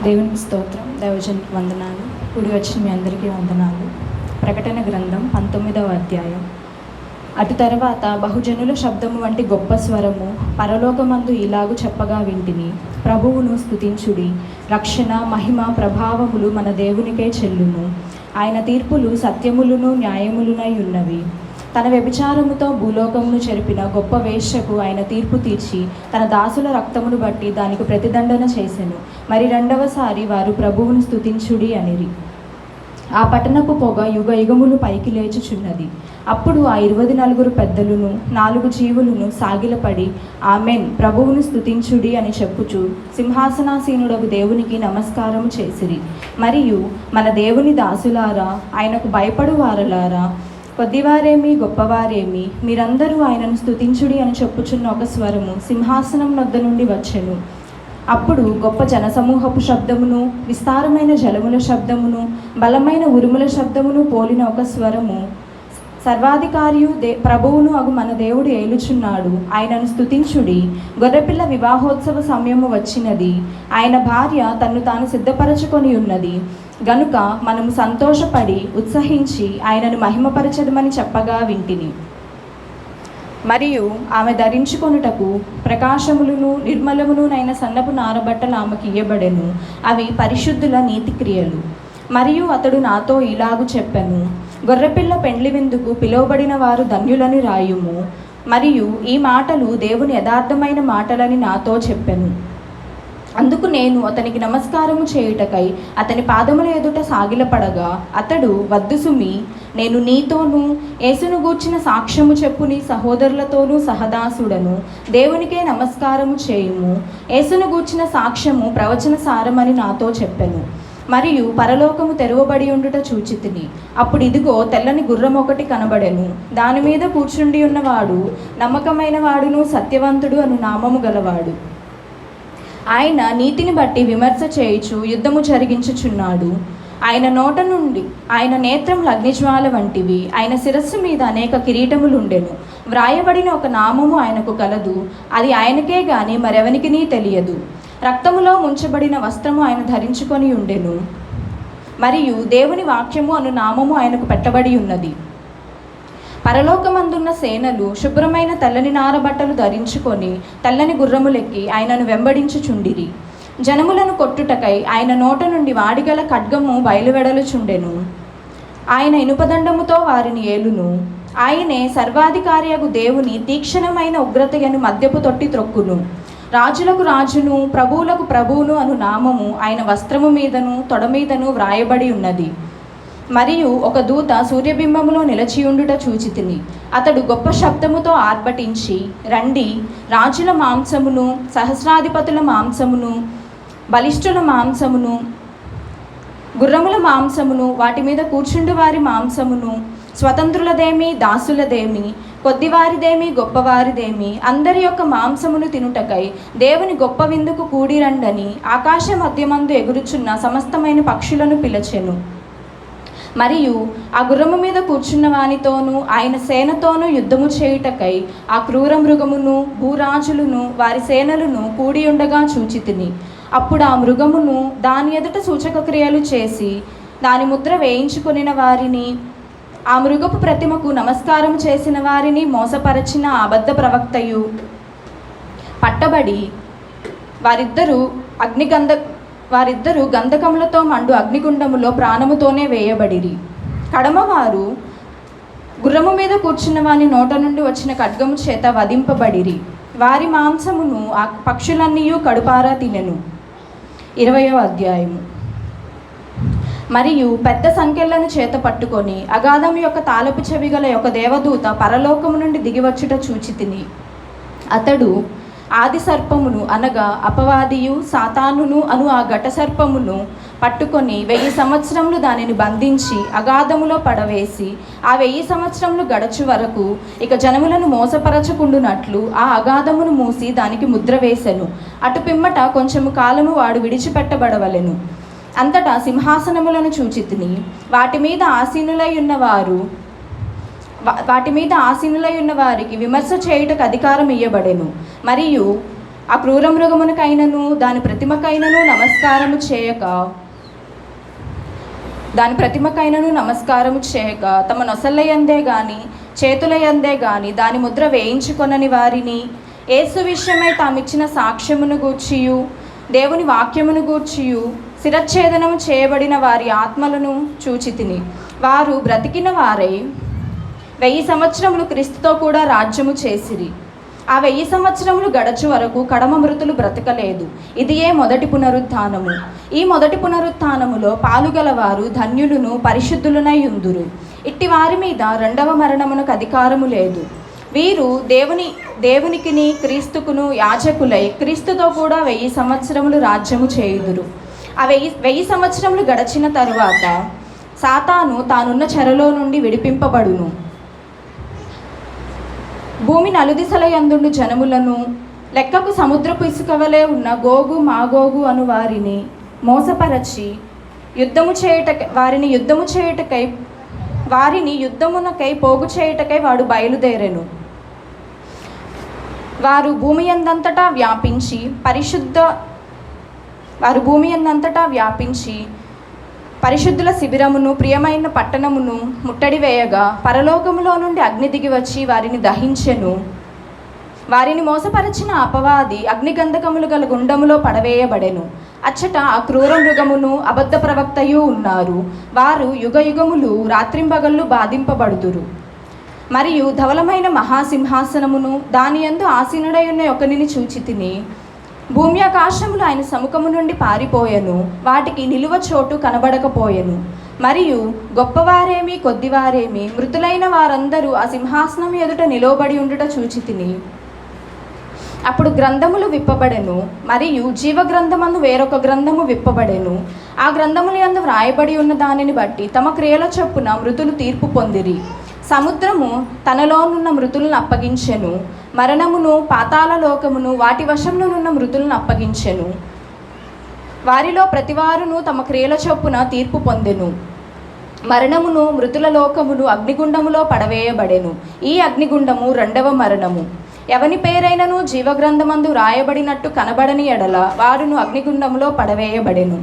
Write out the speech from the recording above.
దేవునికి స్తోత్రం. దైవజనునికి వందనాలు. కూడి వచ్చిన మీ అందరికీ వందనాలు. ప్రకటన గ్రంథం 19వ అధ్యాయం. అటు తర్వాత బహుజనుల శబ్దము వంటి గొప్ప స్వరము పరలోకమందు ఇలాగు చెప్పగా వింటిని, ప్రభువును స్తుతించుడి, రక్షణ మహిమ ప్రభావములు మన దేవునికే చెల్లును. ఆయన తీర్పులు సత్యములును న్యాయములునై ఉన్నవి. తన వ్యభిచారముతో భూలోకమును చెరిపిన గొప్ప వేశ్యకు ఆయన తీర్పు తీర్చి తన దాసుల రక్తమును బట్టి దానికి ప్రతిదండన చేసెను. మరి రెండవసారి వారు ప్రభువును స్తుతించుడి అనిరి. ఆ పట్టణపు పొగ యుగ యుగములు పైకి లేచుచున్నది. అప్పుడు ఆ 24 పెద్దలును 4 జీవులను సాగిలపడి ఆమెన్, ప్రభువును స్తుతించుడి అని చెప్పుచు సింహాసనాసీనుడగు దేవునికి నమస్కారము చేసిరి. మరియు మన దేవుని దాసులారా, ఆయనకు భయపడు వారలారా, కొద్దివారేమి గొప్పవారేమి, మీరందరూ ఆయనను స్తుతించుడి అని చెప్పుచున్న ఒక స్వరము సింహాసనం వద్ద నుండి వచ్చెను. అప్పుడు గొప్ప జనసమూహపు శబ్దమును, విస్తారమైన జలముల శబ్దమును, బలమైన ఉరుముల శబ్దమును పోలిన ఒక స్వరము, సర్వాధికారియు ప్రభువును అగు మన దేవుడు ఏలుచున్నాడు, ఆయనను స్తుతించుడి, గొర్రెపిల్ల వివాహోత్సవ సమయము వచ్చినది, ఆయన భార్య తన్ను తాను సిద్ధపరచుకొని ఉన్నది గనుక మనము సంతోషపడి ఉత్సహించి ఆయనను మహిమపరచదమని చెప్పగా వింటిని. మరియు ఆమె ధరించుకొనుటకు ప్రకాశములను నిర్మలమునునైన సన్నపు నారబట్టలు ఆమెకు ఇయ్యబడెను. అవి పరిశుద్ధుల నీతి క్రియలు. మరియు అతడు నాతో ఇలాగు చెప్పెను, గొర్రెపిల్ల పెండ్లి విందుకు పిలువబడిన వారు ధన్యులని రాయుము. మరియు ఈ మాటలు దేవుని యథార్థమైన మాటలని నాతో చెప్పెను. అందుకు నేను అతనికి నమస్కారము చేయుటకై అతని పాదముల ఎదుట సాగిలపడగా, అతడు వద్దు సుమి, నేను నీతోనూ యేసును గూర్చిన సాక్ష్యము చెప్పు నీ సహోదరులతోనూ సహదాసుడను, దేవునికే నమస్కారము చేయుము. యేసును గూర్చిన సాక్ష్యము ప్రవచన సారమని నాతో చెప్పెను. మరియు పరలోకము తెరవబడి ఉండుట చూచితిని. అప్పుడు ఇదిగో తెల్లని గుర్రం ఒకటి కనబడెను. దాని మీద కూర్చుండి ఉన్నవాడు నమ్మకమైన వాడును సత్యవంతుడు అను నామము గలవాడు. ఆయన నీతిని బట్టి విమర్శ చేయుచు యుద్ధము జరిగించుచున్నాడు. ఆయన నోట నుండి ఆయన నేత్రములు అగ్నిజ్వాల వంటివి. ఆయన శిరస్సు మీద అనేక కిరీటములుండెను. వ్రాయబడిన ఒక నామము ఆయనకు కలదు, అది ఆయనకే గాని మరెవనికినీ తెలియదు. రక్తములో ముంచబడిన వస్త్రము ఆయన ధరించుకొని ఉండెను. మరియు దేవుని వాక్యము అను నామము ఆయనకు పెట్టబడి ఉన్నది. పరలోకమందున్న సేనలు శుభ్రమైన తెల్లని నారబట్టలు ధరించుకొని తెల్లని గుర్రములెక్కి ఆయనను వెంబడించుచుండిరి. జనములను కొట్టుటకై ఆయన నోట నుండి వాడిగల ఖడ్గము బయలువెడలుచుండెను. ఆయన ఇనుపదండముతో వారిని ఏలును. ఆయనే సర్వాధికారియగు దేవుని తీక్షణమైన ఉగ్రతయను మద్యపు తొట్టి త్రొక్కును. రాజులకు రాజును ప్రభువులకు ప్రభువును అను నామము ఆయన వస్త్రము మీదను తొడ మీదను వ్రాయబడి ఉన్నది. మరియు ఒక దూత సూర్యబింబములో నిలచియుండుట చూచితిని. అతడు గొప్ప శబ్దముతో ఆర్భటించి, రండి, రాజుల మాంసమును సహస్రాధిపతుల మాంసమును బలిష్ఠుల మాంసమును గుర్రముల మాంసమును వాటి మీద కూర్చుండు వారి మాంసమును, స్వతంత్రులదేమి దాసులదేమి, కొద్దివారిదేమి గొప్పవారిదేమి, అందరి యొక్క మాంసమును తినుటకై దేవుని గొప్ప విందుకు కూడిరండని ఆకాశ మధ్యమందు ఎగురుచున్న సమస్తమైన పక్షులను పిలచెను. మరియు ఆ గుర్రము మీద కూర్చున్న వానితోనూ ఆయన సేనతోనూ యుద్ధము చేయుటకై ఆ క్రూర మృగమును భూరాజులను వారి సేనలను కూడి ఉండగా చూచితిని. అప్పుడు ఆ మృగమును దాని ఎదుట సూచక క్రియలు చేసి దాని ముద్ర వేయించుకొనిన వారిని, ఆ మృగపు ప్రతిమకు నమస్కారం చేసిన వారిని మోసపరచిన అబద్ధ ప్రవక్తయు పట్టబడి వారిద్దరూ గంధకములతో మండు అగ్నిగుండములో ప్రాణముతోనే వేయబడిరి. కడమవారు గుర్రము మీద కూర్చున్న వాని నోట నుండి వచ్చిన ఖడ్గము చేత వధింపబడిరి. వారి మాంసమును ఆ పక్షులన్నీయూ కడుపారా తినెను. 20వ అధ్యాయము. మరియు పెద్ద సంకెళ్లను చేత పట్టుకొని అగాధము యొక్క తాళపు చెవిగల యొక్క దేవదూత పరలోకము నుండి దిగివచ్చుట చూచితిని. అతడు ఆది సర్పమును అనగా అపవాదియు సాతానును అను ఆ ఘట సర్పమును పట్టుకొని 1000 సంవత్సరములు దానిని బంధించి అగాధములో పడవేసి ఆ 1000 సంవత్సరములు గడచు వరకు ఇక జనములను మోసపరచకుండునట్లు ఆ అగాధమును మూసి దానికి ముద్ర వేసెను. అటు పిమ్మట కొంచెము కాలము వాడు విడిచిపెట్టబడవలెను. అంతటా సింహాసనములను చూచితిని. వాటి మీద ఆసీనులై ఉన్న వారికి విమర్శ చేయుటకు అధికారం ఇయ్యబడెను. మరియు ఆ క్రూర మృగమునకైనను దాని ప్రతిమకైనను నమస్కారము చేయక తమ నొసళ్ళయందే గాని చేతులయందే గాని దాని ముద్ర వేయించుకొనని వారిని యేసు విషయమై తామిచ్చిన సాక్ష్యమును గూర్చియు దేవుని వాక్యమును గూర్చియు శిరచ్ఛేదనము చేయబడిన వారి ఆత్మలను చూచితిని. వారు బ్రతికిన వారై 1000 సంవత్సరములు క్రీస్తుతో కూడా రాజ్యము చేసిరి. ఆ 1000 సంవత్సరములు గడచు వరకు కడమ మృతులు బ్రతకలేదు. ఇదియే మొదటి పునరుత్థానము. ఈ మొదటి పునరుత్థానములో పాలుగలవారు ధన్యులను పరిశుద్ధులనై ఉందురు. ఇట్టి వారి మీద రెండవ మరణమునకు అధికారము లేదు. వీరు దేవునికిని క్రీస్తుకును యాజకులై క్రీస్తుతో కూడా 1000 సంవత్సరములు రాజ్యము చేయుదురు. ఆ 1000 సంవత్సరములు గడచిన తరువాత సాతాను తానున్న చెరలో నుండి విడిపింపబడును. భూమి నలుదిశల యందుండు జనములను లెక్కకు సముద్రపు ఇసుక వలె ఉన్న గోగు మాగోగు అను వారిని మోసపరచి వారిని యుద్ధమునకై పోగు చేయుటకై వాడు బయలుదేరెను. వారు భూమి యందంతటా వ్యాపించి పరిశుద్ధుల శిబిరమును ప్రియమైన పట్టణమును ముట్టడి వేయగా పరలోకములో నుండి అగ్ని దిగి వచ్చి వారిని దహించెను. వారిని మోసపరచిన అపవాది అగ్నిగంధకములు గల గుండములో పడవేయబడెను. అచ్చట ఆ క్రూర మృగమును అబద్ధ ప్రవక్తయు ఉన్నారు. వారు యుగయుగములు రాత్రింబగళ్ళు బాధింపబడుదురు. మరియు ధవలమైన మహాసింహాసనమును దాని యందు ఆసీనుడై ఉన్న ఒకనిని చూచితిని. భూమి ఆకాశములు ఆయన సముఖము నుండి పారిపోయెను. వాటికి నిలువ చోటు కనబడకపోయెను. మరియు గొప్పవారేమి కొద్దివారేమి మృతులైన వారందరూ ఆ సింహాసనం ఎదుట నిలవబడి ఉండుట చూచితిని. అప్పుడు గ్రంథములు విప్పబడెను. మరియు జీవగ్రంథమందు వేరొక గ్రంథము విప్పబడెను. ఆ గ్రంథముల యందు వ్రాయబడి ఉన్న దానిని బట్టి తమ క్రియల చొప్పున మృతులు తీర్పు పొందిరి. సముద్రము తనలోనున్న మృతులను అప్పగించెను. మరణమును పాతాళ లోకమును వాటి వశంలోనున్న మృతులను అప్పగించెను. వారిలో ప్రతివారును తమ క్రియల చొప్పున తీర్పు పొందెను. మరణమును మృతుల లోకమును అగ్నిగుండములో పడవేయబడెను. ఈ అగ్నిగుండము రెండవ మరణము. ఎవని పేరైనను జీవగ్రంథమందు రాయబడినట్టు కనబడని ఎడల వారును అగ్నిగుండములో పడవేయబడెను.